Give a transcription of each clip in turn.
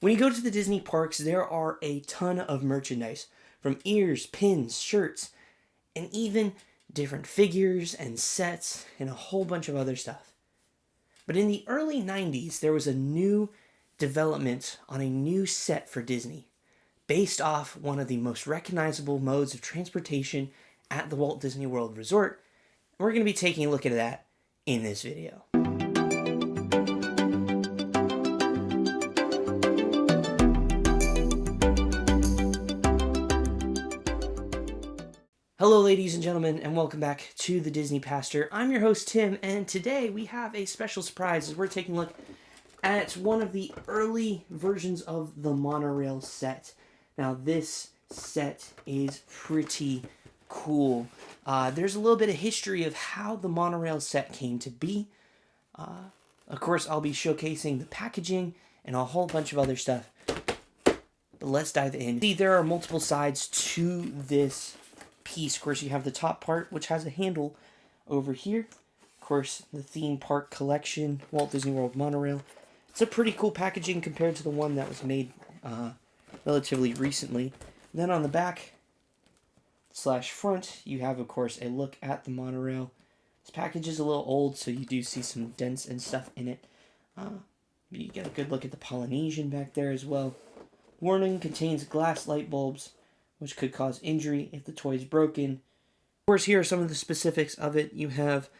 When you go to the Disney parks, there are a ton of merchandise, from ears, pins, shirts, and even different figures and sets and a whole bunch of other stuff. But in the early 90s, there was a new development on a new set for Disney, based off one of the most recognizable modes of transportation at the Walt Disney World Resort. And we're going to be taking a look at that in this video. Hello ladies and gentlemen, and welcome back to the Disney Pastor. I'm your host Tim, and today we have a special surprise as we're taking a look at one of the early versions of the Monorail set. Now this set is pretty cool. There's a little bit of history of how the Monorail set came to be. Of course, I'll be showcasing the packaging and a whole bunch of other stuff. But let's dive in. See, there are multiple sides to this piece. Of course, you have the top part, which has a handle over here. Of course, the theme park collection, Walt Disney World Monorail. It's a pretty cool packaging compared to the one that was made relatively recently. And then on the back / front, you have, of course, a look at the monorail. This package is a little old, so you do see some dents and stuff in it. You get a good look at the Polynesian back there as well. Warning: contains glass light bulbs, which could cause injury if the toy is broken. Of course, here are some of the specifics of it. You have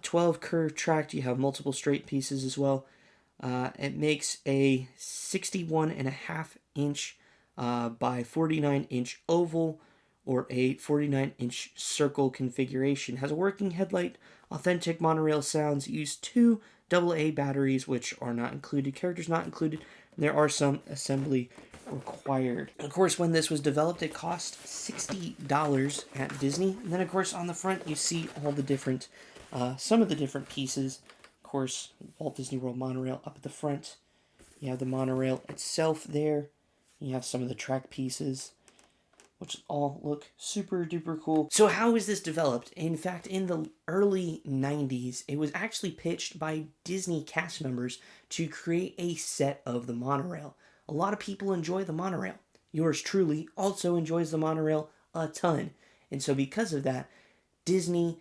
12 curved tracked. You have multiple straight pieces as well. It makes a 61.5 inch by 49 inch oval or a 49 inch circle configuration. Has a working headlight, authentic monorail sounds, use 2 AA batteries, which are not included, characters not included. There are some assembly required. Of course, when this was developed, it cost $60 at Disney. And then, of course, on the front, you see all the different, some of the different pieces. Of course, Walt Disney World Monorail up at the front. You have the monorail itself there. You have some of the track pieces, which all look super duper cool. So how is this developed? In fact, in the early 90s, it was actually pitched by Disney cast members to create a set of the monorail. A lot of people enjoy the monorail. Yours truly also enjoys the monorail a ton. And so because of that, Disney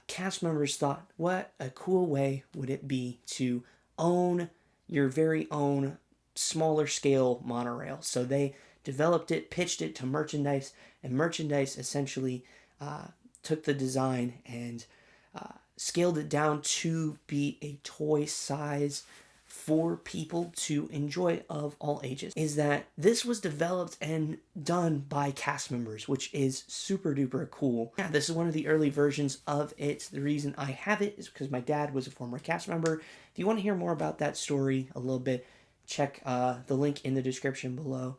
cast members thought, what a cool way would it be to own your very own smaller scale monorail. So they developed it, pitched it to merchandise, and merchandise essentially took the design and scaled it down to be a toy size for people to enjoy of all ages. Is that this was developed and done by cast members, which is super duper cool. Yeah, this is one of the early versions of it. The reason I have it is because my dad was a former cast member. If you want to hear more about that story a little bit, check the link in the description below.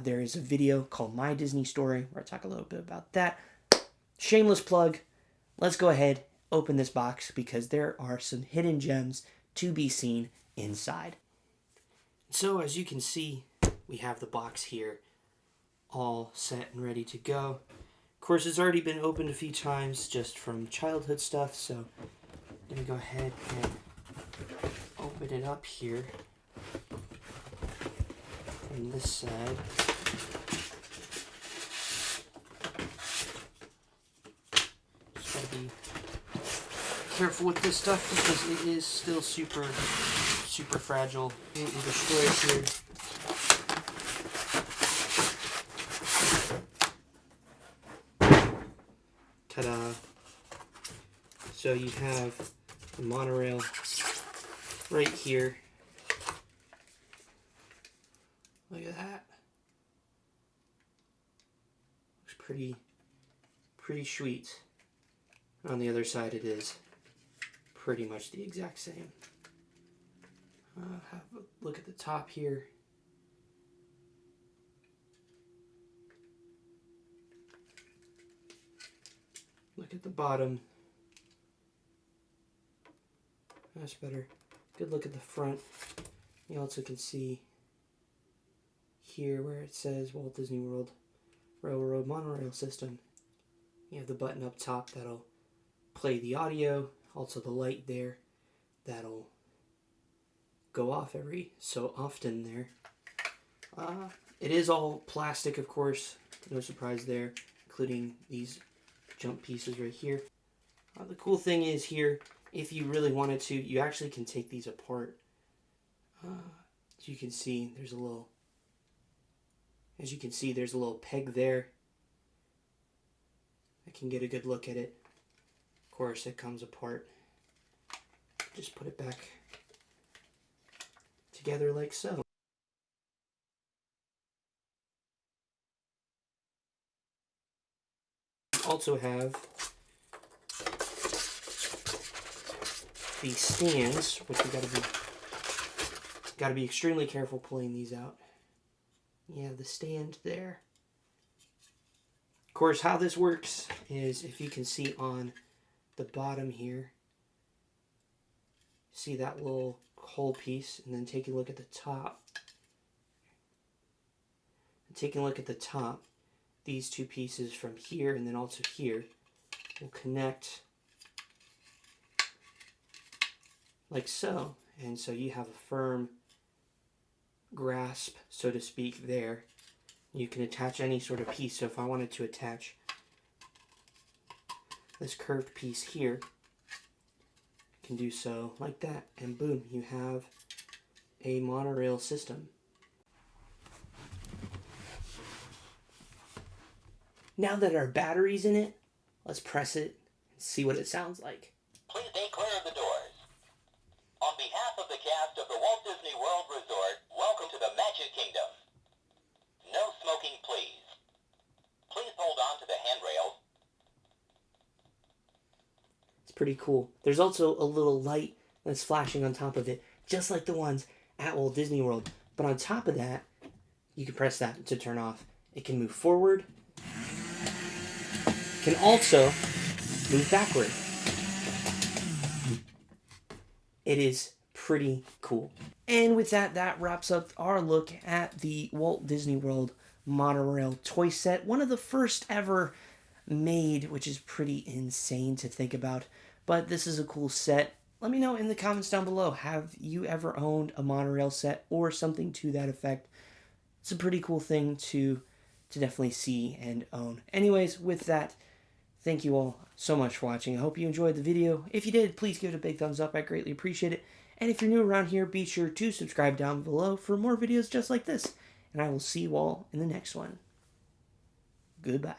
There is a video called My Disney Story where I talk a little bit about that. Shameless plug. Let's go ahead, open this box, because there are some hidden gems to be seen inside. So as you can see, we have the box here all set and ready to go. Of course, it's already been opened a few times just from childhood stuff, so let me go ahead and open it up here from this side. Just gotta be careful with this stuff because it is still super fragile. You can destroy it here. Ta-da! So you have the monorail right here. Look at that. Looks pretty sweet. On the other side, it is pretty much the exact same. Have a look at the top here. Look at the bottom. That's better. Good look at the front. You also can see here where it says Walt Disney World Railroad Monorail System. You have the button up top that'll play the audio, also the light there that'll go off every so often there. It is all plastic, of course. No surprise there, including these jump pieces right here. The cool thing is here, if you really wanted to, you actually can take these apart. As you can see, there's a little peg there. I can get a good look at it. Of course, it comes apart. Just put it back together like so. Also have these stands, which we gotta be extremely careful pulling these out. You have the stand there. Of course, how this works is, if you can see on the bottom here, see that little hole piece, and then take a look at the top. And taking a look at the top, these two pieces from here and then also here will connect like so. And so you have a firm grasp, so to speak, there. You can attach any sort of piece. So if I wanted to attach this curved piece here, I can do so like that, and boom, you have a monorail system. Now that our battery's in it, let's press it and see what it sounds like. Please stay clear of the doors. On behalf of the cast of the Walt Disney World Resort, welcome to the Magic Kingdom. No smoking, please. Please hold on to the handrails. It's pretty cool. There's also a little light that's flashing on top of it, just like the ones at Walt Disney World. But on top of that, you can press that to turn off. It can move forward. Can also move backward. It is pretty cool. And with that, that wraps up our look at the Walt Disney World Monorail toy set. One of the first ever made, which is pretty insane to think about. But this is a cool set. Let me know in the comments down below. Have you ever owned a monorail set or something to that effect? It's a pretty cool thing to definitely see and own. Anyways, with that, thank you all so much for watching. I hope you enjoyed the video. If you did, please give it a big thumbs up. I greatly appreciate it. And if you're new around here, be sure to subscribe down below for more videos just like this. And I will see you all in the next one. Goodbye.